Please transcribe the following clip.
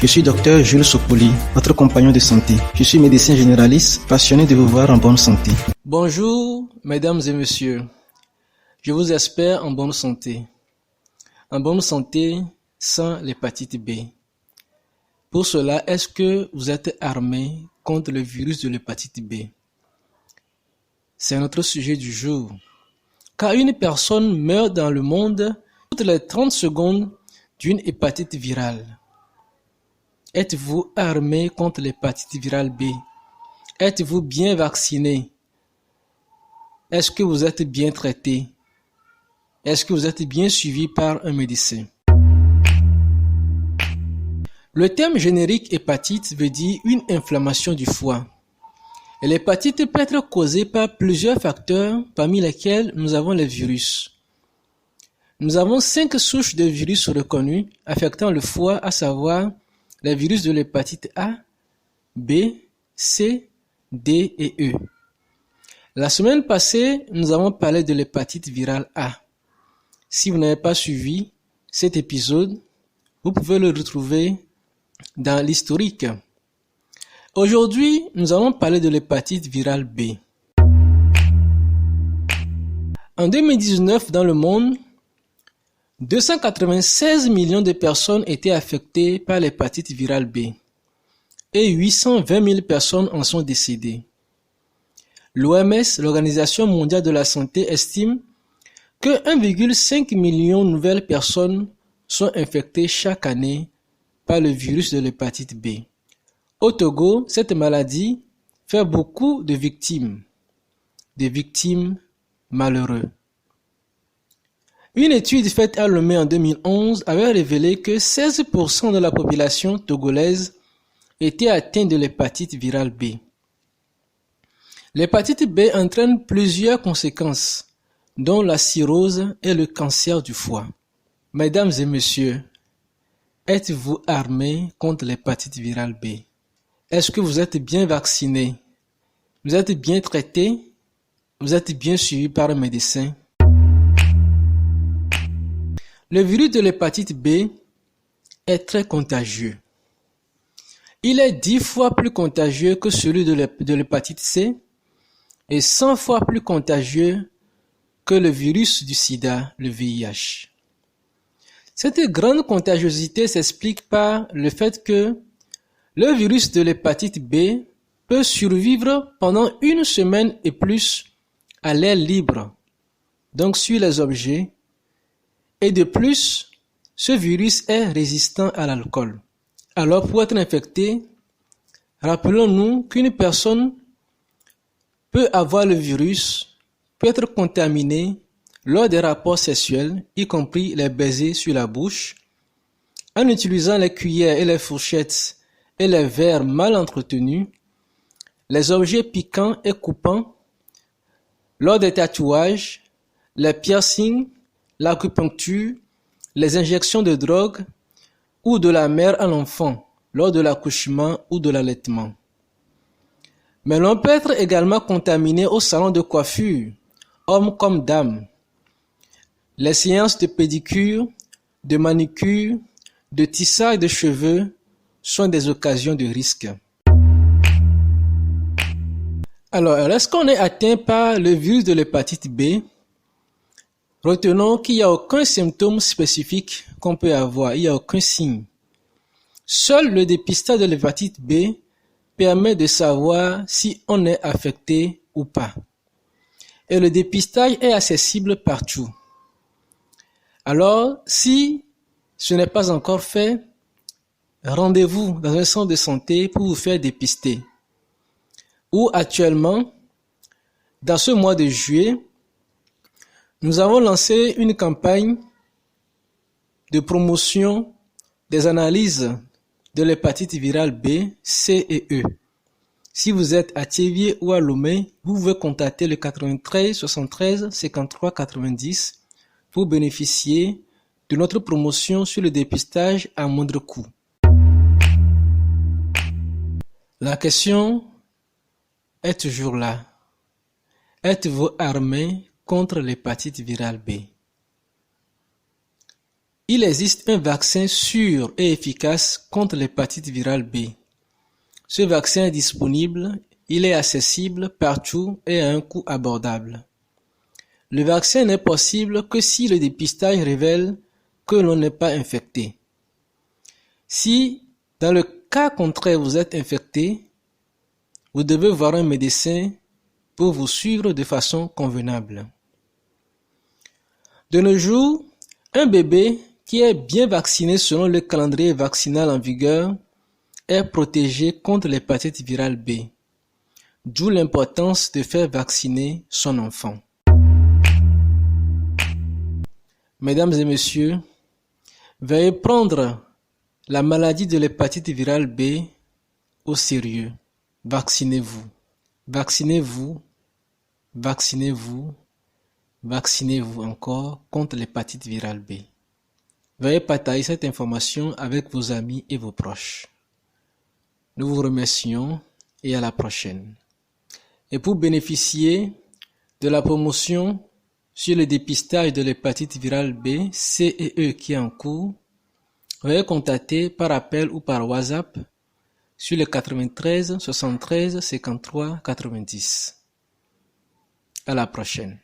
Je suis docteur Jules Sopoli, votre compagnon de santé. Je suis médecin généraliste, passionné de vous voir en bonne santé. Bonjour, mesdames et messieurs. Je vous espère en bonne santé. En bonne santé sans l'hépatite B. Pour cela, est-ce que vous êtes armé contre le virus de l'hépatite B? C'est notre sujet du jour. Car une personne meurt dans le monde toutes les 30 secondes d'une hépatite virale. Êtes-vous armé contre l'hépatite virale B? Êtes-vous bien vacciné? Est-ce que vous êtes bien traité? Est-ce que vous êtes bien suivi par un médecin? Le terme générique hépatite veut dire une inflammation du foie. Et l'hépatite peut être causée par plusieurs facteurs, parmi lesquels nous avons les virus. Nous avons 5 souches de virus reconnues affectant le foie, à savoir les virus de l'hépatite A, B, C, D et E. La semaine passée, nous avons parlé de l'hépatite virale A. Si vous n'avez pas suivi cet épisode, vous pouvez le retrouver dans l'historique. Aujourd'hui, nous allons parler de l'hépatite virale B. En 2019, dans le monde, 296 millions de personnes étaient affectées par l'hépatite virale B et 820 000 personnes en sont décédées. L'OMS, l'Organisation mondiale de la santé, estime que 1,5 million de nouvelles personnes sont infectées chaque année par le virus de l'hépatite B. Au Togo, cette maladie fait beaucoup de victimes malheureuses. Une étude faite à Lomé en 2011 avait révélé que 16% de la population togolaise était atteinte de l'hépatite virale B. L'hépatite B entraîne plusieurs conséquences, dont la cirrhose et le cancer du foie. Mesdames et messieurs, êtes-vous armés contre l'hépatite virale B? Est-ce que vous êtes bien vacciné? Vous êtes bien traité? Vous êtes bien suivi par un médecin? Le virus de l'hépatite B est très contagieux. Il est 10 fois plus contagieux que celui de l'hépatite C et 100 fois plus contagieux que le virus du sida, le VIH. Cette grande contagiosité s'explique par le fait que le virus de l'hépatite B peut survivre pendant 1 semaine et plus à l'air libre, donc sur les objets, et de plus, ce virus est résistant à l'alcool. Alors pour être infecté, rappelons-nous qu'une personne peut avoir le virus, peut être contaminée lors des rapports sexuels, y compris les baisers sur la bouche, en utilisant les cuillères et les fourchettes et les verres mal entretenus, les objets piquants et coupants, lors des tatouages, les piercings, l'acupuncture, les injections de drogue ou de la mère à l'enfant lors de l'accouchement ou de l'allaitement. Mais l'on peut être également contaminé au salon de coiffure, hommes comme dames. Les séances de pédicure, de manicure, de tissage de cheveux sont des occasions de risque. Alors, est-ce qu'on est atteint par le virus de l'hépatite B? Retenons qu'il n'y a aucun symptôme spécifique qu'on peut avoir, il n'y a aucun signe. Seul le dépistage de l'hépatite B permet de savoir si on est affecté ou pas. Et le dépistage est accessible partout. Alors, si ce n'est pas encore fait, rendez-vous dans un centre de santé pour vous faire dépister. Ou actuellement, dans ce mois de juillet, nous avons lancé une campagne de promotion des analyses de l'hépatite virale B, C et E. Si vous êtes à Thiévié ou à Lomé, vous pouvez contacter le 93 73 53 90 pour bénéficier de notre promotion sur le dépistage à moindre coût. La question est toujours là. Êtes-vous armé contre l'hépatite virale B? il existe un vaccin sûr et efficace contre l'hépatite virale B. Ce vaccin est disponible, il est accessible partout et à un coût abordable. Le vaccin n'est possible que si le dépistage révèle que l'on n'est pas infecté. Si, dans le cas contraire, vous êtes infecté, vous devez voir un médecin pour vous suivre de façon convenable. De nos jours, un bébé qui est bien vacciné selon le calendrier vaccinal en vigueur est protégé contre l'hépatite virale B, d'où l'importance de faire vacciner son enfant. Mesdames et messieurs, veuillez prendre la maladie de l'hépatite virale B au sérieux. Vaccinez-vous. Vaccinez-vous. Vaccinez-vous. Vaccinez-vous encore contre l'hépatite virale B. Veuillez partager cette information avec vos amis et vos proches. Nous vous remercions et à la prochaine. Et pour bénéficier de la promotion sur le dépistage de l'hépatite virale B, C et E qui est en cours, veuillez contacter par appel ou par WhatsApp sur le 93 73 53 90. À la prochaine.